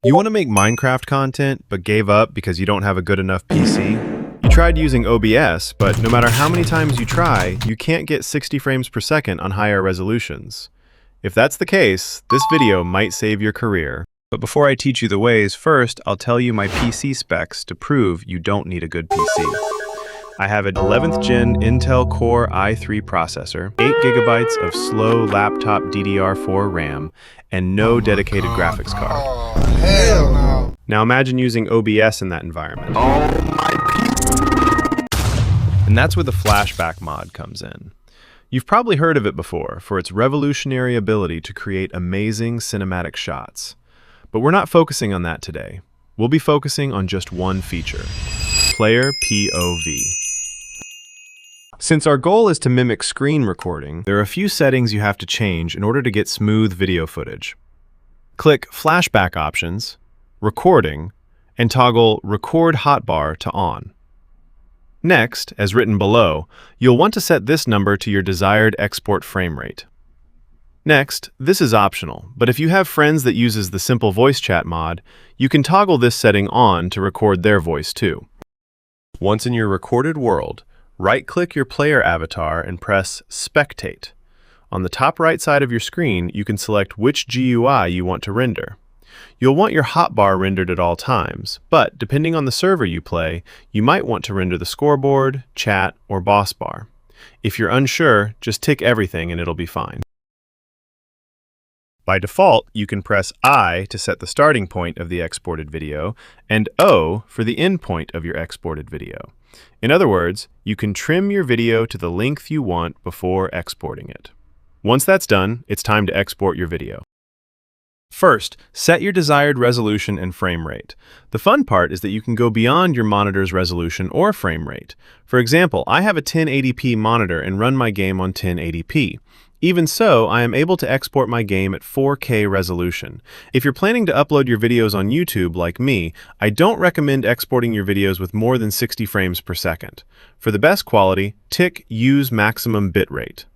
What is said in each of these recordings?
You want to make Minecraft content, but gave up because you don't have a good enough PC? You tried using OBS, but no matter how many times you try, you can't get 60 frames per second on higher resolutions. If that's the case, this video might save your career. But before I teach you the ways, first, I'll tell you my PC specs to prove you don't need a good PC. I have an 11th gen Intel Core i3 processor, 8 gigabytes of slow laptop DDR4 RAM, and no dedicated graphics card. Oh, hell no. Now imagine using OBS in that environment. And that's where the Flashback mod comes in. You've probably heard of it before for its revolutionary ability to create amazing cinematic shots. But we're not focusing on that today. We'll be focusing on just one feature: player POV. Since our goal is to mimic screen recording, there are a few settings you have to change in order to get smooth video footage. Click Flashback Options, Recording, and toggle Record Hotbar to On. Next, as written below, you'll want to set this number to your desired export frame rate. Next, this is optional, but if you have friends that uses the simple voice chat mod, you can toggle this setting on to record their voice too. Once in your recorded world, right-click your player avatar and press Spectate. On the top right side of your screen, you can select which GUI you want to render. You'll want your hotbar rendered at all times, but depending on the server you play, you might want to render the scoreboard, chat, or boss bar. If you're unsure, just tick everything and it'll be fine. By default, you can press I to set the starting point of the exported video, and O for the end point of your exported video. In other words, you can trim your video to the length you want before exporting it. Once that's done, it's time to export your video. First, set your desired resolution and frame rate. The fun part is that you can go beyond your monitor's resolution or frame rate. For example, I have a 1080p monitor and run my game on 1080p. Even so, I am able to export my game at 4K resolution. If you're planning to upload your videos on YouTube like me, I don't recommend exporting your videos with more than 60 frames per second. For the best quality, tick Use Maximum Bitrate.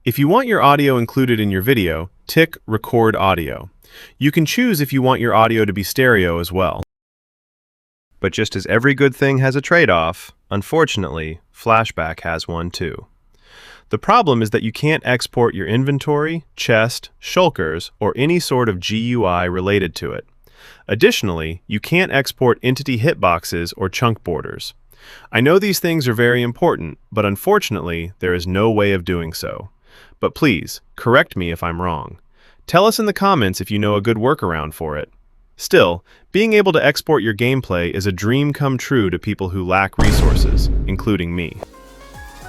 If you want your audio included in your video, tick Record Audio. You can choose if you want your audio to be stereo as well. But just as every good thing has a trade-off, unfortunately, Flashback has one too. The problem is that you can't export your inventory, chest, shulkers, or any sort of GUI related to it. Additionally, you can't export entity hitboxes or chunk borders. I know these things are very important, but unfortunately, there is no way of doing so. But please, correct me if I'm wrong. Tell us in the comments if you know a good workaround for it. Still, being able to export your gameplay is a dream come true to people who lack resources, including me.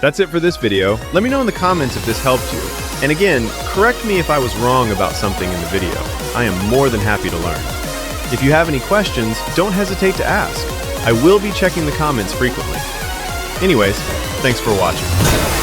That's it for this video. Let me know in the comments if this helped you. And again, correct me if I was wrong about something in the video. I am more than happy to learn. If you have any questions, don't hesitate to ask. I will be checking the comments frequently. Anyways, thanks for watching.